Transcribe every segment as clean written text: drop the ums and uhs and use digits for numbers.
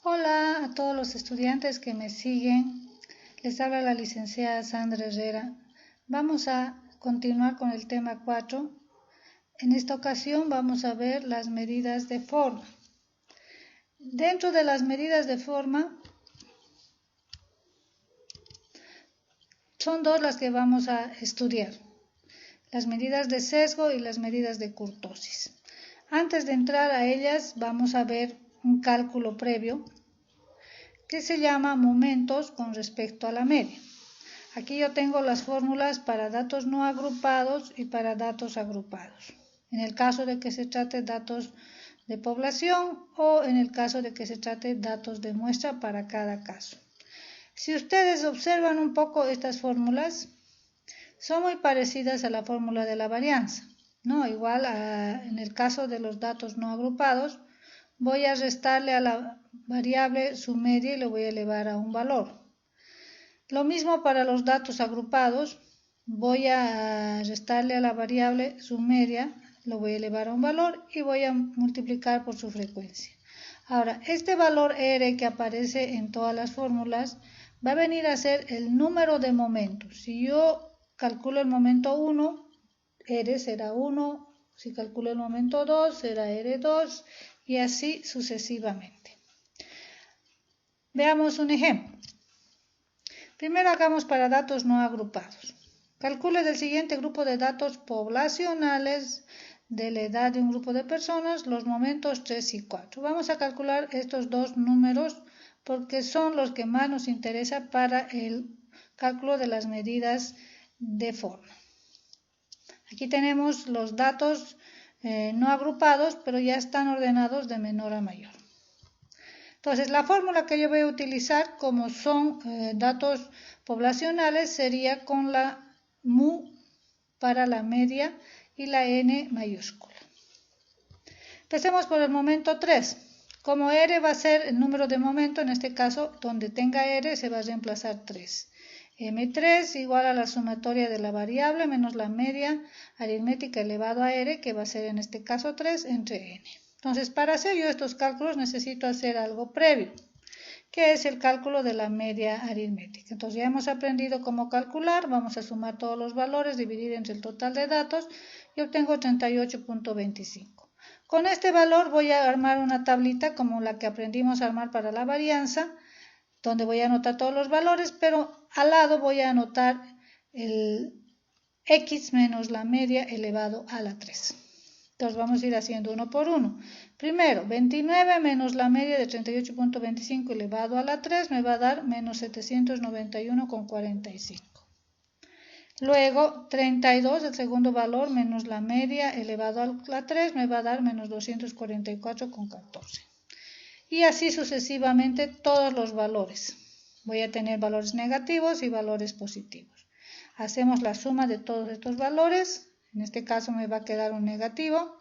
Hola a todos los estudiantes que me siguen. Les habla la licenciada Sandra Herrera. Vamos a continuar con el tema 4. En esta ocasión vamos a ver las medidas de forma. Dentro de las medidas de forma son dos las que vamos a estudiar: las medidas de sesgo y las medidas de kurtosis. Antes de entrar a ellas vamos a ver un cálculo previo que se llama momentos con respecto a la media. Aquí yo tengo las fórmulas para datos no agrupados y para datos agrupados, en el caso de que se trate datos de población o en el caso de que se trate datos de muestra para cada caso. Si ustedes observan un poco estas fórmulas, son muy parecidas a la fórmula de la varianza, ¿no? Igual en el caso de los datos no agrupados, voy a restarle a la variable su media y lo voy a elevar a un valor. Lo mismo para los datos agrupados, voy a restarle a la variable su media, lo voy a elevar a un valor y voy a multiplicar por su frecuencia. Ahora, este valor R que aparece en todas las fórmulas va a venir a ser el número de momentos. Si yo calculo el momento 1, R será 1, si calculo el momento 2, será R2 y así sucesivamente. Veamos un ejemplo. Primero hagamos para datos no agrupados. Calcule del siguiente grupo de datos poblacionales de la edad de un grupo de personas los momentos 3 y 4. Vamos a calcular estos dos números porque son los que más nos interesa para el cálculo de las medidas de forma. Aquí tenemos los datos no agrupados, pero ya están ordenados de menor a mayor. Entonces, la fórmula que yo voy a utilizar, como son datos poblacionales, sería con la mu para la media y la n mayúscula. Empecemos por el momento 3. Como R va a ser el número de momento, en este caso, donde tenga R se va a reemplazar 3. M3 igual a la sumatoria de la variable menos la media aritmética elevado a R, que va a ser en este caso 3 entre n. Entonces, para hacer yo estos cálculos necesito hacer algo previo, que es el cálculo de la media aritmética. Entonces, ya hemos aprendido cómo calcular. Vamos a sumar todos los valores, dividir entre el total de datos y obtengo 38.25. Con este valor voy a armar una tablita como la que aprendimos a armar para la varianza, donde voy a anotar todos los valores, pero al lado voy a anotar el x menos la media elevado a la 3. Entonces vamos a ir haciendo uno por uno. Primero, 29 menos la media de 38.25 elevado a la 3 me va a dar menos 791,45. Luego, 32, el segundo valor, menos la media elevado a la 3 me va a dar menos 244,14. Y así sucesivamente todos los valores. Voy a tener valores negativos y valores positivos. Hacemos la suma de todos estos valores. En este caso me va a quedar un negativo.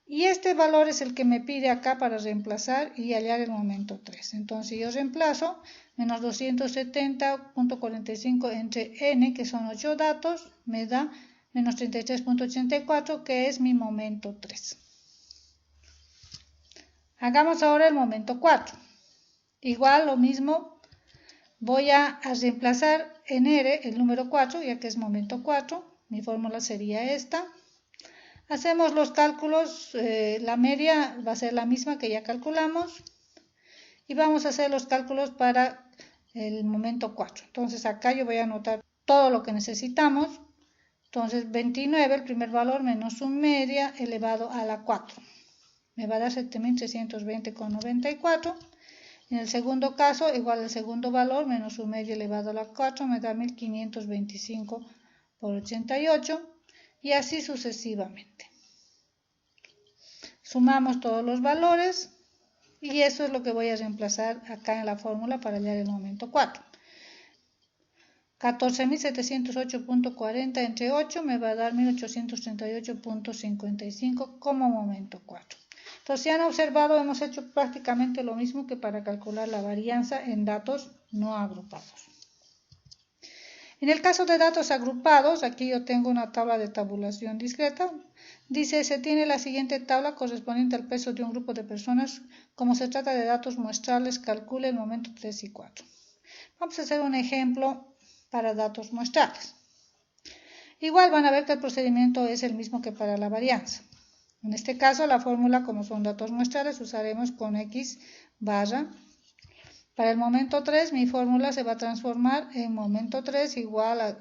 Y este valor es el que me pide acá para reemplazar y hallar el momento 3. Entonces yo reemplazo menos 270.45 entre n, que son 8 datos, me da menos 33.84, que es mi momento 3. Hagamos ahora el momento 4. Igual lo mismo, voy a reemplazar en R el número 4, ya que es momento 4. Mi fórmula sería esta. Hacemos los cálculos, la media va a ser la misma que ya calculamos. Y vamos a hacer los cálculos para el momento 4. Entonces acá yo voy a anotar todo lo que necesitamos. Entonces 29, el primer valor, menos su media elevado a la 4. Me va a dar 7.320,94. En el segundo caso, igual el segundo valor, menos su media elevado a la 4, me da 1.525 por 88. Y así sucesivamente. Sumamos todos los valores y eso es lo que voy a reemplazar acá en la fórmula para hallar el momento 4. 14.708.40 entre 8 me va a dar 1.838.55 como momento 4. Entonces, si han observado, hemos hecho prácticamente lo mismo que para calcular la varianza en datos no agrupados. En el caso de datos agrupados, aquí yo tengo una tabla de tabulación discreta. Dice, se tiene la siguiente tabla correspondiente al peso de un grupo de personas. Como se trata de datos muestrales, calcule el momento 3 y 4. Vamos a hacer un ejemplo para datos muestrales. Igual van a ver que el procedimiento es el mismo que para la varianza. En este caso, la fórmula, como son datos muestrales, usaremos con X barra. Para el momento 3, mi fórmula se va a transformar en momento 3 igual a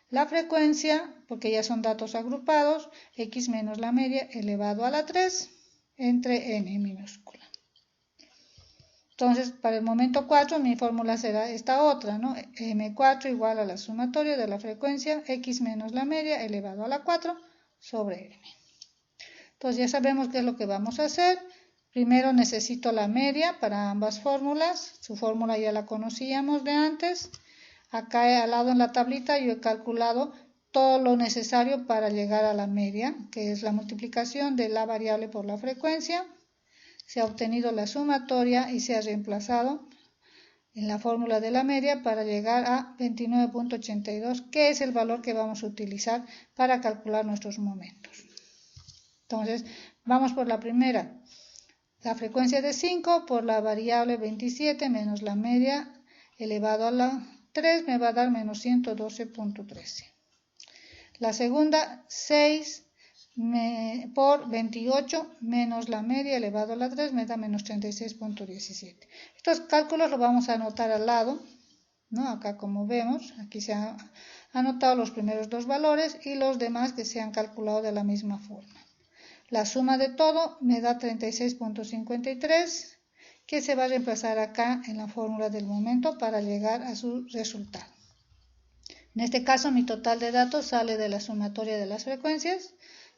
la frecuencia, porque ya son datos agrupados, X menos la media elevado a la 3 entre N minúscula. Entonces, para el momento 4, mi fórmula será esta otra, ¿no? M4 igual a la sumatoria de la frecuencia X menos la media elevado a la 4 sobre N. Entonces, ya sabemos qué es lo que vamos a hacer. Primero necesito la media para ambas fórmulas. Su fórmula ya la conocíamos de antes. Acá al lado en la tablita yo he calculado todo lo necesario para llegar a la media, que es la multiplicación de la variable por la frecuencia. Se ha obtenido la sumatoria y se ha reemplazado en la fórmula de la media para llegar a 29.82, que es el valor que vamos a utilizar para calcular nuestros momentos. Entonces, vamos por la primera. La frecuencia de 5 por la variable 27 menos la media elevado a la 3 me va a dar menos 112.13. La segunda, 6 por 28 menos la media elevado a la 3 me da menos 36.17. Estos cálculos los vamos a anotar al lado, ¿no? Acá como vemos, aquí se han anotado los primeros dos valores y los demás que se han calculado de la misma forma. La suma de todo me da 36.53, que se va a reemplazar acá en la fórmula del momento para llegar a su resultado. En este caso mi total de datos sale de la sumatoria de las frecuencias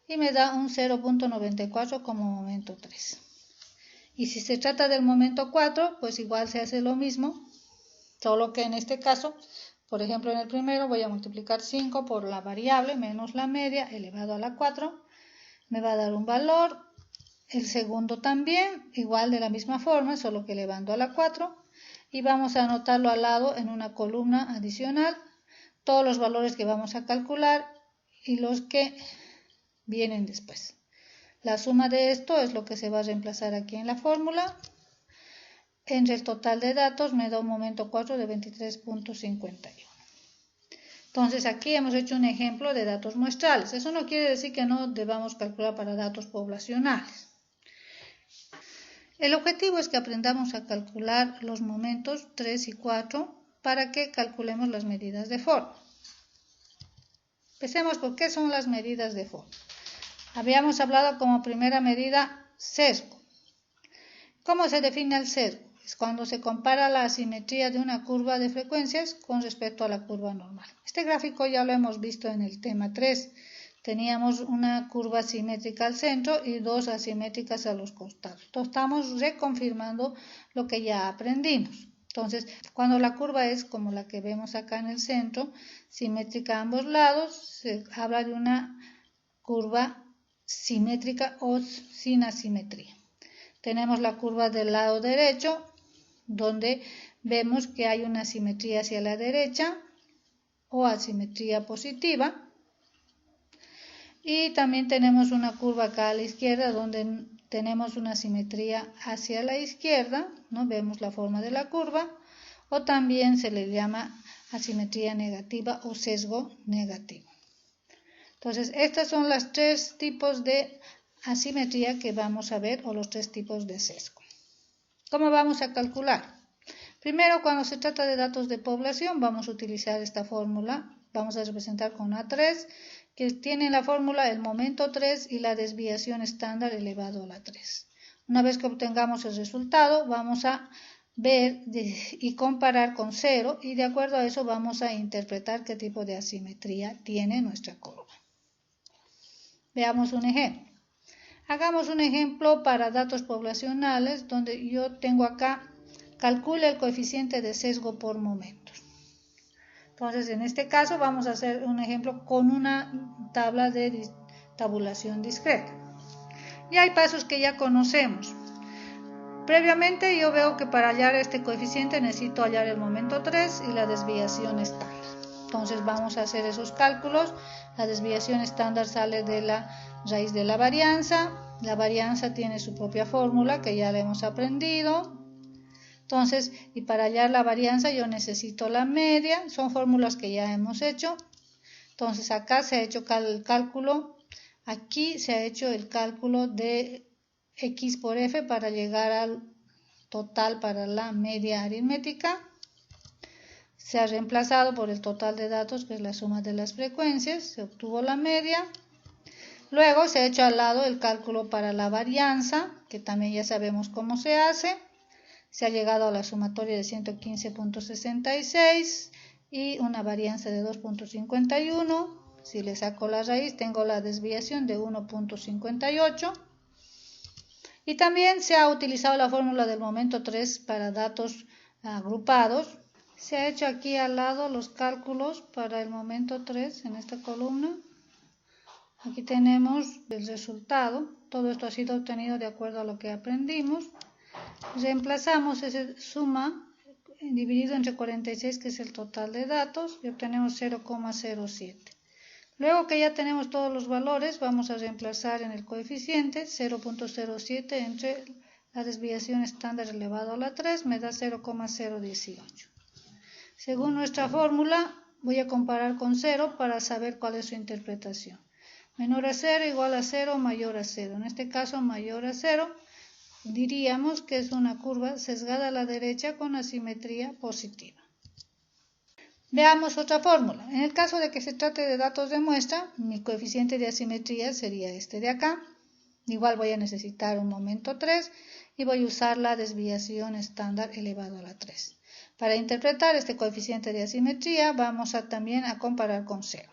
y me da un 0.94 como momento 3. Y si se trata del momento 4, pues igual se hace lo mismo, solo que en este caso, por ejemplo en el primero voy a multiplicar 5 por la variable menos la media elevado a la 4, me va a dar un valor. El segundo también, igual de la misma forma, solo que elevando a la 4, y vamos a anotarlo al lado en una columna adicional, todos los valores que vamos a calcular y los que vienen después. La suma de esto es lo que se va a reemplazar aquí en la fórmula. Entre el total de datos me da un momento 4 de 23.51. Entonces aquí hemos hecho un ejemplo de datos muestrales. Eso no quiere decir que no debamos calcular para datos poblacionales. El objetivo es que aprendamos a calcular los momentos 3 y 4 para que calculemos las medidas de forma. Empecemos por qué son las medidas de forma. Habíamos hablado como primera medida sesgo. ¿Cómo se define el sesgo? Es cuando se compara la asimetría de una curva de frecuencias con respecto a la curva normal. Este gráfico ya lo hemos visto en el tema 3. Teníamos una curva simétrica al centro y dos asimétricas a los costados. Entonces estamos reconfirmando lo que ya aprendimos. Entonces, cuando la curva es como la que vemos acá en el centro, simétrica a ambos lados, se habla de una curva simétrica o sin asimetría. Tenemos la curva del lado derecho, donde vemos que hay una asimetría hacia la derecha o asimetría positiva. Y también tenemos una curva acá a la izquierda, donde tenemos una asimetría hacia la izquierda, ¿no? Vemos la forma de la curva, o también se le llama asimetría negativa o sesgo negativo. Entonces, estos son los tres tipos de asimetría que vamos a ver, o los tres tipos de sesgo. ¿Cómo vamos a calcular? Primero, cuando se trata de datos de población, vamos a utilizar esta fórmula. Vamos a representar con A3, que tiene la fórmula el momento 3 y la desviación estándar elevado a la 3. Una vez que obtengamos el resultado, vamos a ver y comparar con 0, y de acuerdo a eso vamos a interpretar qué tipo de asimetría tiene nuestra curva. Veamos un ejemplo. Hagamos un ejemplo para datos poblacionales, donde yo tengo acá, calcule el coeficiente de sesgo por momentos. Entonces, en este caso vamos a hacer un ejemplo con una tabla de tabulación discreta. Y hay pasos que ya conocemos. Previamente yo veo que para hallar este coeficiente necesito hallar el momento 3 y la desviación estándar. Entonces vamos a hacer esos cálculos. La desviación estándar sale de la raíz de la varianza. La varianza tiene su propia fórmula que ya la hemos aprendido. Entonces, y para hallar la varianza yo necesito la media. Son fórmulas que ya hemos hecho. Entonces acá se ha hecho el cálculo. Aquí se ha hecho el cálculo de X por F para llegar al total para la media aritmética. Se ha reemplazado por el total de datos, que es la suma de las frecuencias. Se obtuvo la media. Luego se ha hecho al lado el cálculo para la varianza, que también ya sabemos cómo se hace. Se ha llegado a la sumatoria de 115.66 y una varianza de 2.51. Si le saco la raíz, tengo la desviación de 1.58. Y también se ha utilizado la fórmula del momento 3 para datos agrupados. Se ha hecho aquí al lado los cálculos para el momento 3 en esta columna. Aquí tenemos el resultado. Todo esto ha sido obtenido de acuerdo a lo que aprendimos. Reemplazamos esa suma dividido entre 46, que es el total de datos, y obtenemos 0,07. Luego que ya tenemos todos los valores, vamos a reemplazar en el coeficiente 0.07 entre la desviación estándar elevado a la 3, me da 0,018. Según nuestra fórmula, voy a comparar con 0 para saber cuál es su interpretación. Menor a 0 igual a 0, mayor a 0. En este caso, mayor a 0, diríamos que es una curva sesgada a la derecha con asimetría positiva. Veamos otra fórmula. En el caso de que se trate de datos de muestra, mi coeficiente de asimetría sería este de acá. Igual voy a necesitar un momento 3 y voy a usar la desviación estándar elevado a la 3. Para interpretar este coeficiente de asimetría vamos también a comparar con 0.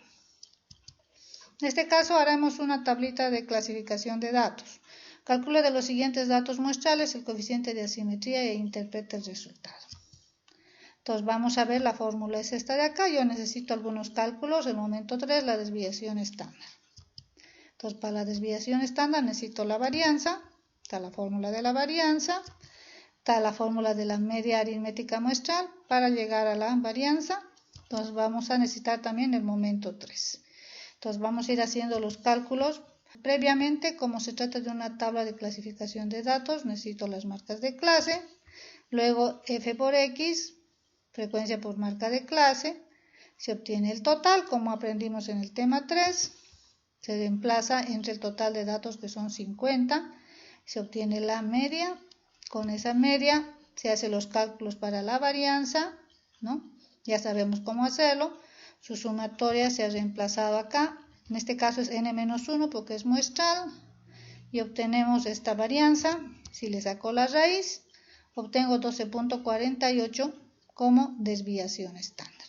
En este caso haremos una tablita de clasificación de datos. Calcule de los siguientes datos muestrales el coeficiente de asimetría e interprete el resultado. Entonces vamos a ver, la fórmula es esta de acá. Yo necesito algunos cálculos. El momento 3, la desviación estándar. Entonces para la desviación estándar necesito la varianza. Está la fórmula de la varianza. Está la fórmula de la media aritmética muestral para llegar a la varianza. Entonces vamos a necesitar también el momento 3. Entonces vamos a ir haciendo los cálculos. Previamente, como se trata de una tabla de clasificación de datos, necesito las marcas de clase. Luego F por X, frecuencia por marca de clase. Se obtiene el total, como aprendimos en el tema 3. Se reemplaza entre el total de datos, que son 50. Se obtiene la media. Con esa media se hacen los cálculos para la varianza, ¿no? Ya sabemos cómo hacerlo. Su sumatoria se ha reemplazado acá. En este caso es n-1 porque es muestral. Y obtenemos esta varianza. Si le saco la raíz, obtengo 12.48 como desviación estándar.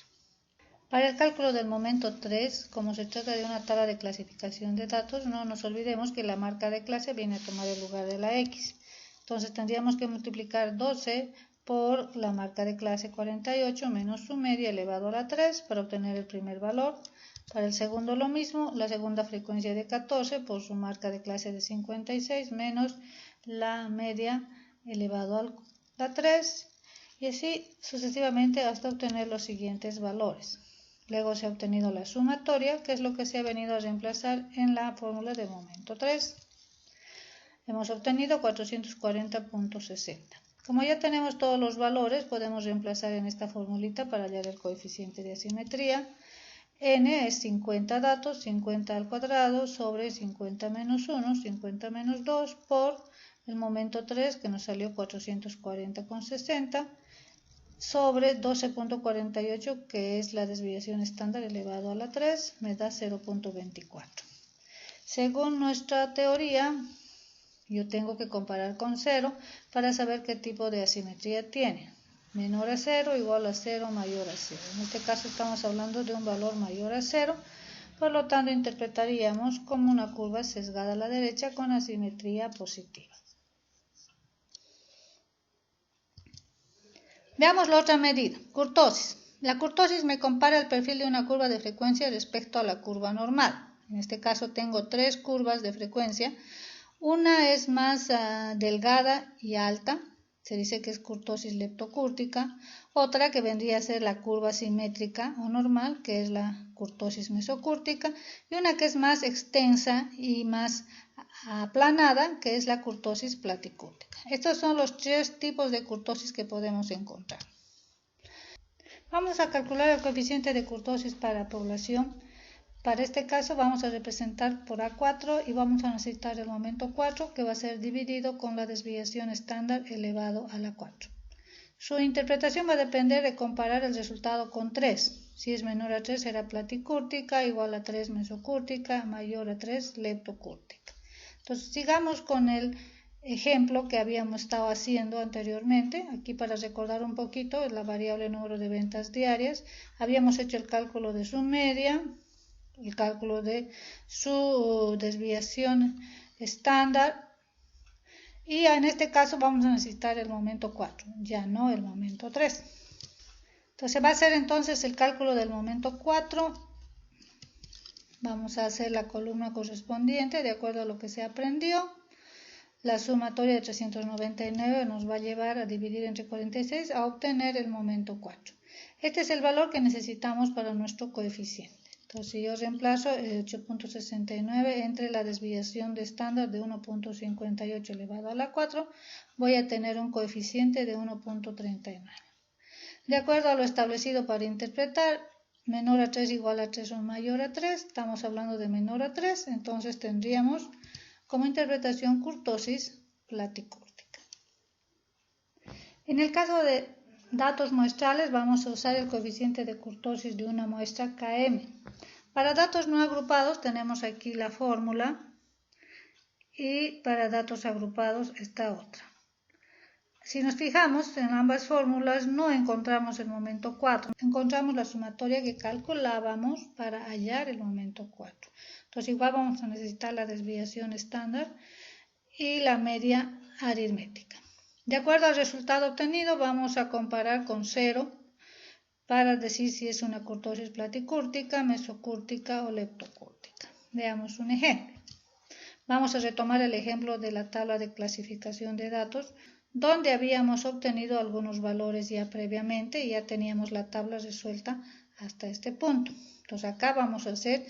Para el cálculo del momento 3, como se trata de una tabla de clasificación de datos, no nos olvidemos que la marca de clase viene a tomar el lugar de la X. Entonces tendríamos que multiplicar 12 por la marca de clase 48 menos su media elevado a la 3 para obtener el primer valor. Para el segundo lo mismo, la segunda frecuencia de 14 por su marca de clase de 56 menos la media elevado a la 3 y así sucesivamente hasta obtener los siguientes valores. Luego se ha obtenido la sumatoria, que es lo que se ha venido a reemplazar en la fórmula de momento 3. Hemos obtenido 440.60. Como ya tenemos todos los valores, podemos reemplazar en esta formulita para hallar el coeficiente de asimetría. N es 50 datos, 50 al cuadrado sobre 50 menos 1, 50 menos 2 por el momento 3, que nos salió 440,60, sobre 12.48, que es la desviación estándar elevado a la 3, me da 0.24. Según nuestra teoría, yo tengo que comparar con 0 para saber qué tipo de asimetría tiene. Menor a 0, igual a 0, mayor a 0. En este caso estamos hablando de un valor mayor a 0, por lo tanto interpretaríamos como una curva sesgada a la derecha con asimetría positiva. Veamos la otra medida, kurtosis. La kurtosis me compara el perfil de una curva de frecuencia respecto a la curva normal. En este caso tengo 3 curvas de frecuencia. Una es más delgada y alta, se dice que es kurtosis leptocúrtica. Otra que vendría a ser la curva simétrica o normal, que es la kurtosis mesocúrtica, y una que es más extensa y más aplanada, que es la kurtosis platicúrtica. Estos son los 3 tipos de kurtosis que podemos encontrar. Vamos a calcular el coeficiente de kurtosis para población. Para este caso vamos a representar por A4 y vamos a necesitar el momento 4, que va a ser dividido con la desviación estándar elevado a la 4. Su interpretación va a depender de comparar el resultado con 3. Si es menor a 3 será platicúrtica, igual a 3 mesocúrtica, mayor a 3 leptocúrtica. Entonces sigamos con el ejemplo que habíamos estado haciendo anteriormente. Aquí, para recordar un poquito, la variable número de ventas diarias. Habíamos hecho el cálculo de su media, el cálculo de su desviación estándar, y en este caso vamos a necesitar el momento 4, ya no el momento 3. Entonces va a ser entonces el cálculo del momento 4. Vamos a hacer la columna correspondiente de acuerdo a lo que se aprendió. La sumatoria de 399 nos va a llevar a dividir entre 46 a obtener el momento 4. Este es el valor que necesitamos para nuestro coeficiente. Entonces, si yo reemplazo el 8.69 entre la desviación de estándar de 1.58 elevado a la 4, voy a tener un coeficiente de 1.39. De acuerdo a lo establecido para interpretar, menor a 3 igual a 3 o mayor a 3, estamos hablando de menor a 3, entonces tendríamos como interpretación kurtosis platicúrtica. En el caso de datos muestrales, vamos a usar el coeficiente de kurtosis de una muestra Km. Para datos no agrupados tenemos aquí la fórmula, y para datos agrupados esta otra. Si nos fijamos en ambas fórmulas no encontramos el momento 4, encontramos la sumatoria que calculábamos para hallar el momento 4. Entonces igual vamos a necesitar la desviación estándar y la media aritmética. De acuerdo al resultado obtenido vamos a comparar con 0 para decir si es una kurtosis platicúrtica, mesocúrtica o leptocúrtica. Veamos un ejemplo. Vamos a retomar el ejemplo de la tabla de clasificación de datos, donde habíamos obtenido algunos valores ya previamente y ya teníamos la tabla resuelta hasta este punto. Entonces acá vamos a hacer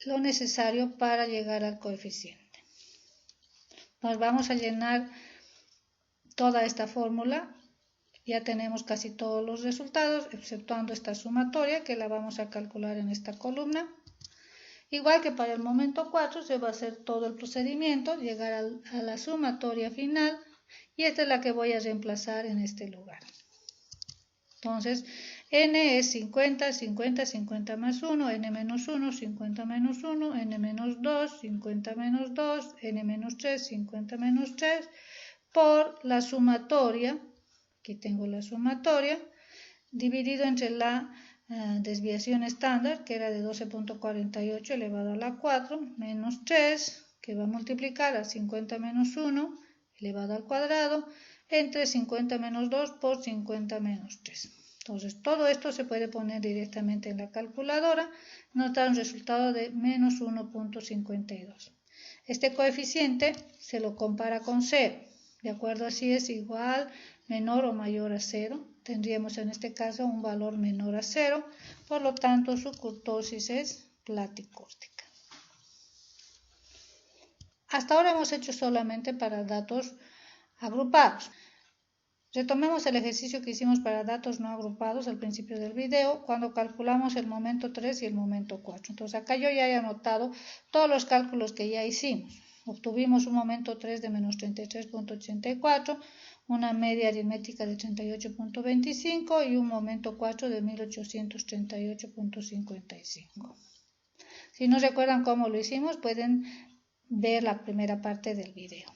lo necesario para llegar al coeficiente. Nos vamos a llenar toda esta fórmula. Ya tenemos casi todos los resultados, exceptuando esta sumatoria que la vamos a calcular en esta columna. Igual que para el momento 4 se va a hacer todo el procedimiento, llegar a la sumatoria final, y esta es la que voy a reemplazar en este lugar. Entonces, n es 50, 50, 50 más 1, n menos 1, 50 menos 1, n menos 2, 50 menos 2, n menos 3, 50 menos 3, por la sumatoria, aquí tengo la sumatoria, dividido entre la desviación estándar, que era de 12.48 elevado a la 4, menos 3, que va a multiplicar a 50 menos 1 elevado al cuadrado, entre 50 menos 2 por 50 menos 3. Entonces, todo esto se puede poner directamente en la calculadora, nos da un resultado de menos 1.52. Este coeficiente se lo compara con 0, de acuerdo a si es igual, menor o mayor a 0. Tendríamos en este caso un valor menor a 0, por lo tanto su kurtosis es platicúrtica. Hasta ahora hemos hecho solamente para datos agrupados. Retomemos el ejercicio que hicimos para datos no agrupados al principio del video, cuando calculamos el momento 3 y el momento 4. Entonces acá yo ya he anotado todos los cálculos que ya hicimos. Obtuvimos un momento 3 de menos 33.84, una media aritmética de 38.25 y un momento 4 de 1838.55. Si no recuerdan cómo lo hicimos, pueden ver la primera parte del video.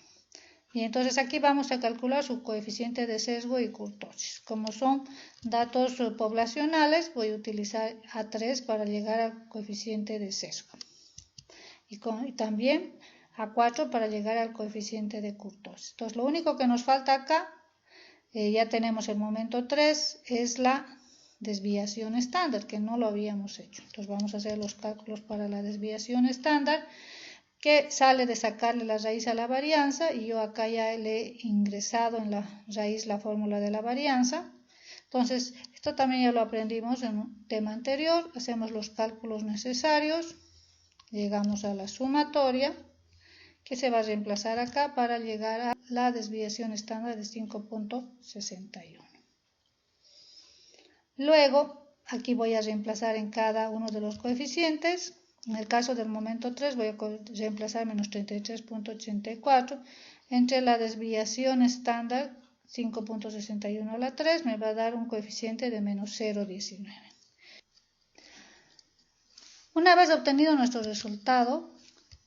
Y entonces aquí vamos a calcular su coeficiente de sesgo y kurtosis. Como son datos poblacionales, voy a utilizar A3 para llegar al coeficiente de sesgo. Y también A4 para llegar al coeficiente de kurtosis. Entonces lo único que nos falta acá, ya tenemos el momento 3, es la desviación estándar, que no lo habíamos hecho. Entonces vamos a hacer los cálculos para la desviación estándar. que sale de sacarle la raíz a la varianza, y yo acá ya le he ingresado en la raíz la fórmula de la varianza. Entonces, esto también ya lo aprendimos en un tema anterior. Hacemos los cálculos necesarios, llegamos a la sumatoria, que se va a reemplazar acá para llegar a la desviación estándar de 5.61. Luego, aquí voy a reemplazar en cada uno de los coeficientes. En el caso del momento 3 voy a reemplazar menos 33.84. Entre la desviación estándar 5.61 a la 3 me va a dar un coeficiente de menos 0.19. Una vez obtenido nuestro resultado,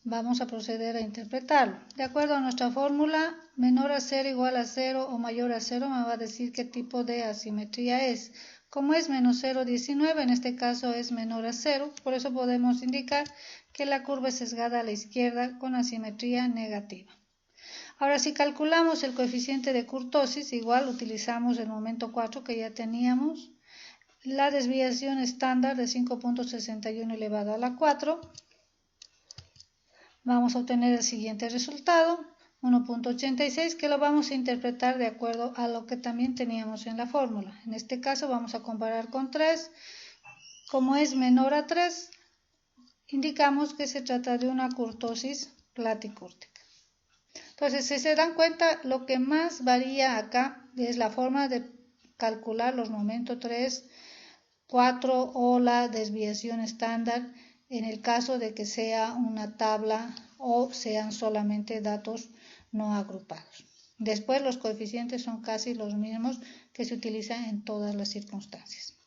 vamos a proceder a interpretarlo. De acuerdo a nuestra fórmula, menor a 0 igual a 0 o mayor a 0 me va a decir qué tipo de asimetría es. Como es menos 0.19, en este caso es menor a 0, por eso podemos indicar que la curva es sesgada a la izquierda con asimetría negativa. Ahora, si calculamos el coeficiente de kurtosis, igual utilizamos el momento 4 que ya teníamos, la desviación estándar de 5.61 elevado a la 4, vamos a obtener el siguiente resultado, 1.86, que lo vamos a interpretar de acuerdo a lo que también teníamos en la fórmula. En este caso vamos a comparar con 3. Como es menor a 3, indicamos que se trata de una kurtosis platicúrtica. Entonces, si se dan cuenta, lo que más varía acá es la forma de calcular los momentos 3, 4 o la desviación estándar en el caso de que sea una tabla o sean solamente datos no agrupados. Después los coeficientes son casi los mismos que se utilizan en todas las circunstancias.